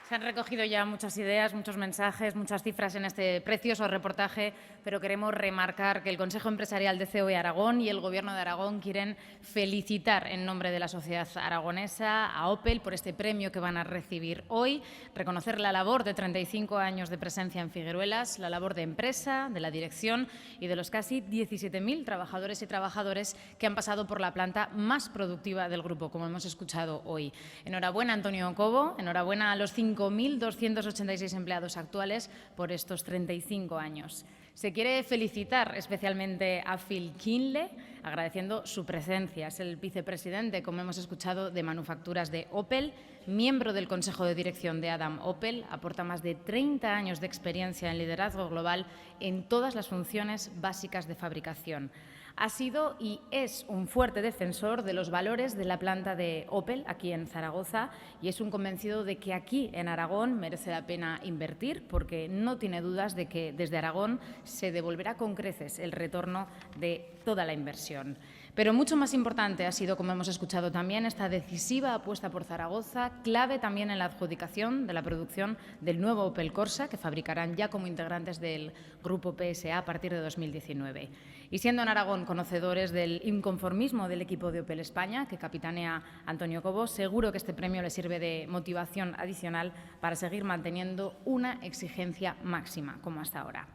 Se han recogido ya muchas ideas, muchos mensajes, muchas cifras en este precioso reportaje, pero queremos remarcar que el Consejo Empresarial de COE Aragón y el Gobierno de Aragón quieren felicitar en nombre de la sociedad aragonesa a OPEL por este premio que van a recibir hoy, reconocer la labor de 35 años de presencia en Figueruelas, la labor de Empresa, de la dirección y de los casi 17.000 trabajadores y trabajadoras que han pasado por la planta más productiva del grupo, como hemos escuchado hoy. Enhorabuena, Antonio Cobo, enhorabuena a los 5.286 empleados actuales por estos 35 años. Se quiere felicitar especialmente a Phil Kienle, agradeciendo su presencia. Es el vicepresidente, como hemos escuchado, de Manufacturas de OPEL, miembro del Consejo de Dirección de Adam OPEL, aporta más de 30 años de experiencia en liderazgo global en todas las funciones básicas de fabricación. Ha sido y es un fuerte defensor de los valores de la planta de OPEL aquí en Zaragoza y es un convencido de que aquí en Aragón merece la pena invertir porque no tiene dudas de que desde Aragón se devolverá con creces el retorno de toda la inversión. Pero mucho más importante ha sido, como hemos escuchado también, esta decisiva apuesta por Zaragoza, clave también en la adjudicación de la producción del nuevo Opel Corsa, que fabricarán ya como integrantes del grupo PSA a partir de 2019. Y siendo en Aragón conocedores del inconformismo del equipo de Opel España, que capitanea Antonio Cobo, seguro que este premio le sirve de motivación adicional para seguir manteniendo una exigencia máxima, como hasta ahora.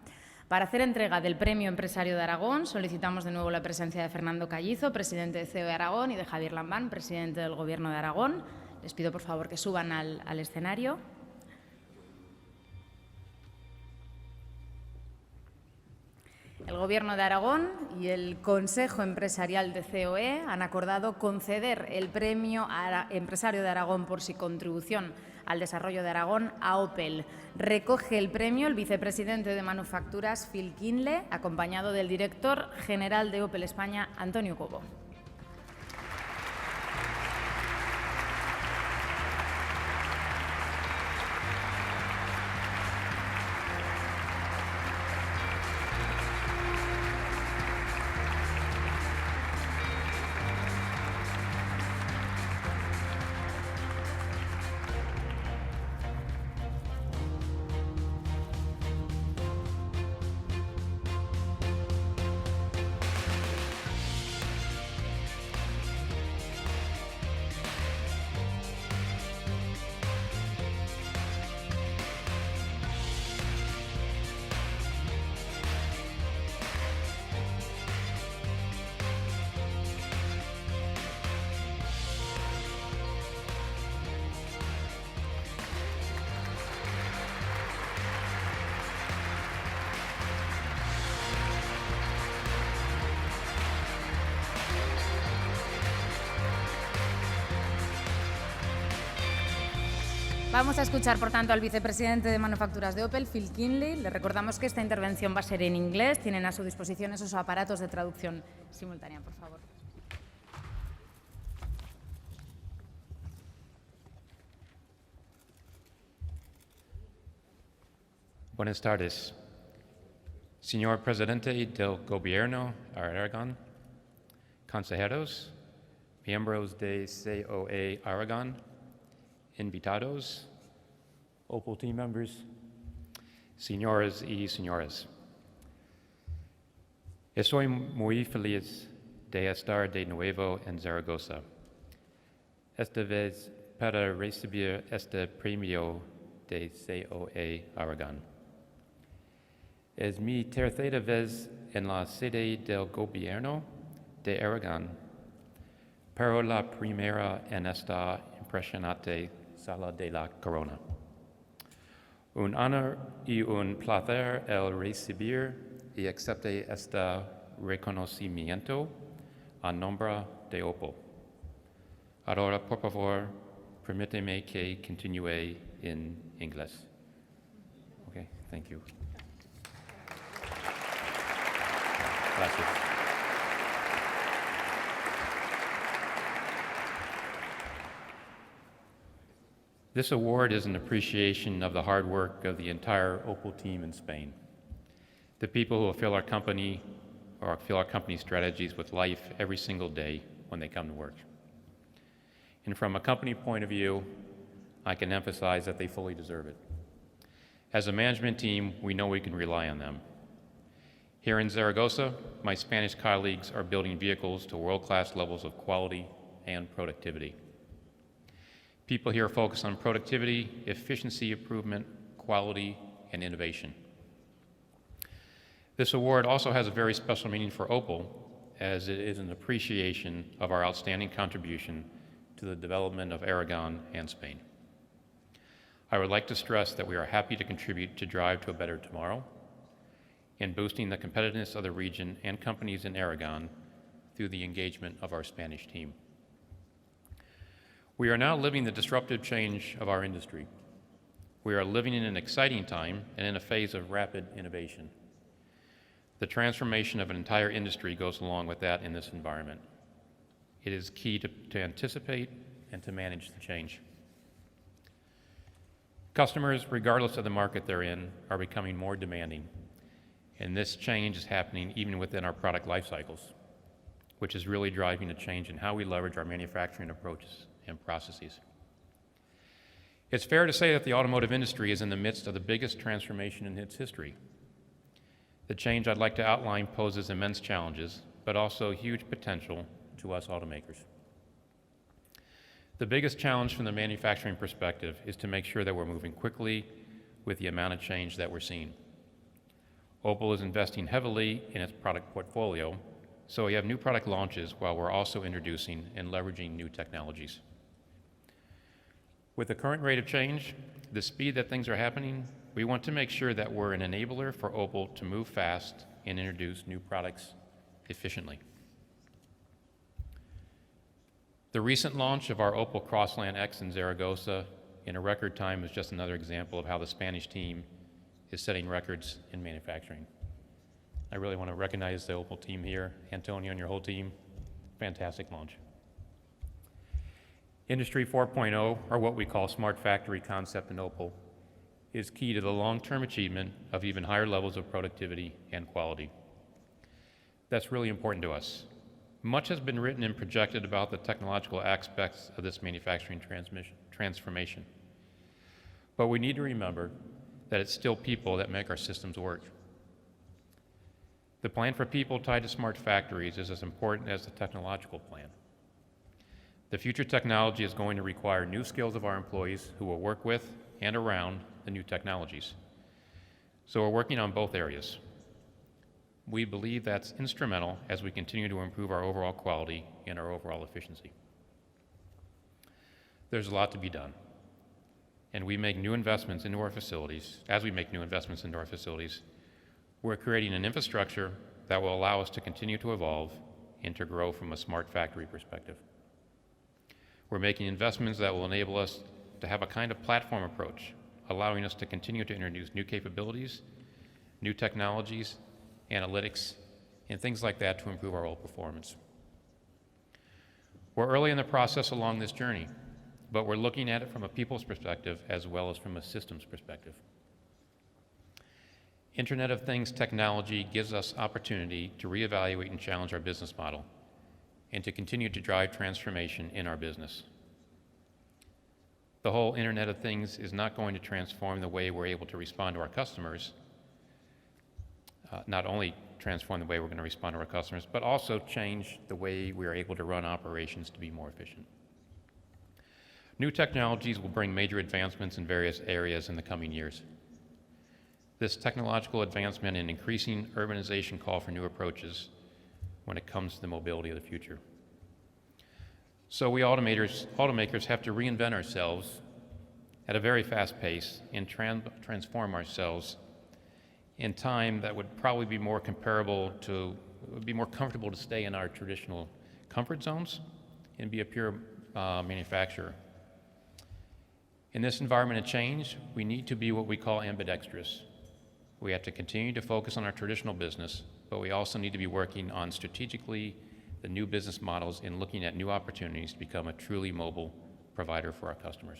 Para hacer entrega del Premio Empresario de Aragón, solicitamos de nuevo la presencia de Fernando Callizo, presidente de COE Aragón, y de Javier Lambán, presidente del Gobierno de Aragón. Les pido, por favor, que suban al escenario. El Gobierno de Aragón y el Consejo Empresarial de COE han acordado conceder el Premio Empresario de Aragón por su contribución al desarrollo de Aragón a OPEL. Recoge el premio el vicepresidente de Manufacturas, Phil Kienle, acompañado del director general de OPEL España, Antonio Cobo. Vamos a escuchar, por tanto, al vicepresidente de Manufacturas de OPEL, Phil Kienle. Le recordamos que esta intervención va a ser en inglés. Tienen a su disposición esos aparatos de traducción simultánea, por favor. Buenas tardes. Señor Presidente del Gobierno Aragón, consejeros, miembros de COE Aragón, invitados, OPEL team members, señoras y señores. Estoy muy feliz de estar de nuevo en Zaragoza, esta vez para recibir este premio de COE Aragón. Es mi tercera vez en la sede del Gobierno de Aragón, pero la primera en esta impresionante sala de la corona. Un honor y un placer el recibir y aceptar este reconocimiento a nombre de OPEL. Ahora, por favor, permíteme que continúe en inglés. Okay, thank you. Gracias. This award is an appreciation of the hard work of the entire OPEL team in Spain. The people who fill our company or fill our company strategies with life every single day when they come to work. And from a company point of view, I can emphasize that they fully deserve it. As a management team, we know we can rely on them. Here in Zaragoza, my Spanish colleagues are building vehicles to world-class levels of quality and productivity. People here focus on productivity, efficiency improvement, quality, and innovation. This award also has a very special meaning for OPEL, as it is an appreciation of our outstanding contribution to the development of Aragon and Spain. I would like to stress that we are happy to contribute to drive to a better tomorrow in boosting the competitiveness of the region and companies in Aragon through the engagement of our Spanish team. We are now living the disruptive change of our industry. We are living in an exciting time and in a phase of rapid innovation. The transformation of an entire industry goes along with that in this environment. It is key to anticipate and to manage the change. Customers, regardless of the market they're in, are becoming more demanding, and this change is happening even within our product life cycles, which is really driving a change in how we leverage our manufacturing approaches and processes. It's fair to say that the automotive industry is in the midst of the biggest transformation in its history. The change I'd like to outline poses immense challenges, but also huge potential to us automakers. The biggest challenge from the manufacturing perspective is to make sure that we're moving quickly with the amount of change that we're seeing. OPEL is investing heavily in its product portfolio, so we have new product launches while we're also introducing and leveraging new technologies. With the current rate of change, the speed that things are happening, we want to make sure that we're an enabler for OPEL to move fast and introduce new products efficiently. The recent launch of our OPEL Crossland X in Zaragoza in a record time is just another example of how the Spanish team is setting records in manufacturing. I really want to recognize the OPEL team here, Antonio and your whole team. Fantastic launch. Industry 4.0, or what we call smart factory concept in OPEL, is key to the long-term achievement of even higher levels of productivity and quality. That's really important to us. Much has been written and projected about the technological aspects of this manufacturing transformation. But we need to remember that it's still people that make our systems work. The plan for people tied to smart factories is as important as the technological plan. The future technology is going to require new skills of our employees who will work with and around the new technologies. So we're working on both areas. We believe that's instrumental as we continue to improve our overall quality and our overall efficiency. There's a lot to be done, and we make new investments into our facilities. As we make new investments into our facilities, we're creating an infrastructure that will allow us to continue to evolve and to grow from a smart factory perspective. We're making investments that will enable us to have a kind of platform approach, allowing us to continue to introduce new capabilities, new technologies, analytics, and things like that to improve our overall performance. We're early in the process along this journey, but we're looking at it from a people's perspective as well as from a systems perspective. Internet of Things technology gives us opportunity to reevaluate and challenge our business model and to continue to drive transformation in our business. The whole Internet of Things is not going to transform the way we're able to respond to our customers, not only transform the way we're going to respond to our customers, but also change the way we are able to run operations to be more efficient. New technologies will bring major advancements in various areas in the coming years. This technological advancement and increasing urbanization call for new approaches when it comes to the mobility of the future. So we automakers have to reinvent ourselves at a very fast pace and transform ourselves in time that would probably be more comparable to, it would be more comfortable to stay in our traditional comfort zones and be a pure manufacturer. In this environment of change, we need to be what we call ambidextrous. We have to continue to focus on our traditional business, but we also need to be working on strategically the new business models and looking at new opportunities to become a truly mobile provider for our customers.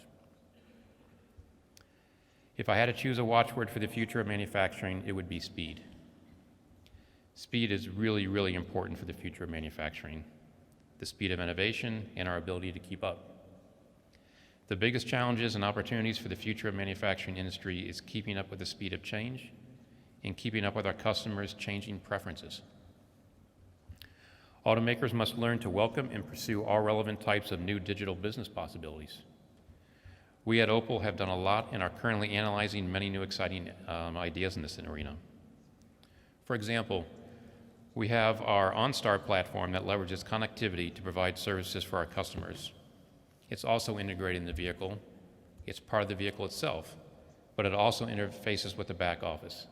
If I had to choose a watchword for the future of manufacturing, it would be speed. Speed is really, really important for the future of manufacturing, the speed of innovation and our ability to keep up. The biggest challenges and opportunities for the future of manufacturing industry is keeping up with the speed of change and keeping up with our customers' changing preferences. Automakers must learn to welcome and pursue all relevant types of new digital business possibilities. We at OPEL have done a lot and are currently analyzing many new exciting ideas in this arena. For example, we have our OnStar platform that leverages connectivity to provide services for our customers. It's also integrated in the vehicle. It's part of the vehicle itself, but it also interfaces with the back office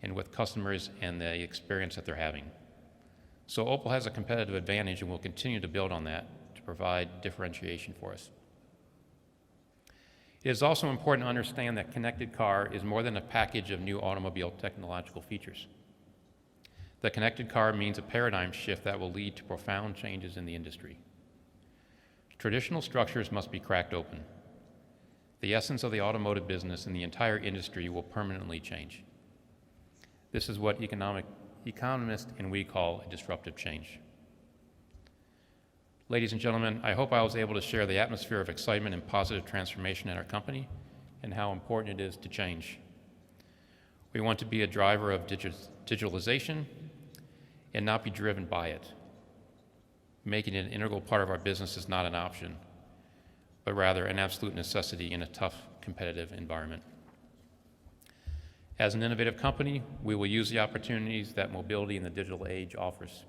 and with customers and the experience that they're having. So OPEL has a competitive advantage and will continue to build on that to provide differentiation for us. It is also important to understand that connected car is more than a package of new automobile technological features. The connected car means a paradigm shift that will lead to profound changes in the industry. Traditional structures must be cracked open. The essence of the automotive business and the entire industry will permanently change. This is what economists and we call a disruptive change. Ladies and gentlemen, I hope I was able to share the atmosphere of excitement and positive transformation in our company and how important it is to change. We want to be a driver of digitalization and not be driven by it. Making it an integral part of our business is not an option, but rather an absolute necessity in a tough, competitive environment. As an innovative company, we will use the opportunities that mobility in the digital age offers.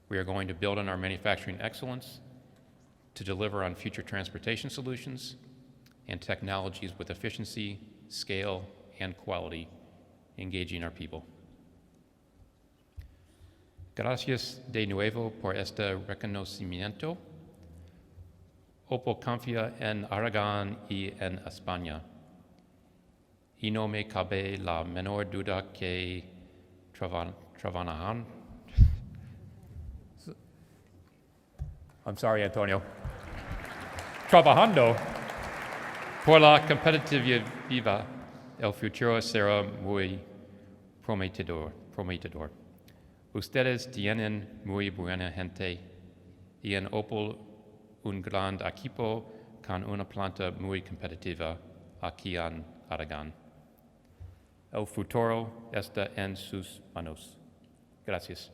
We are going to build on our manufacturing excellence to deliver on future transportation solutions and technologies with efficiency, scale, and quality, engaging our people. Gracias de nuevo por este reconocimiento. OPEL confía en Aragón y en España. Y no me cabe la menor duda que trabajarán. I'm sorry, Antonio. Trabajando por la competitividad, el futuro será muy prometedor. Ustedes tienen muy buena gente y en OPEL un gran equipo con una planta muy competitiva aquí en Aragón. El futuro está en sus manos. Gracias.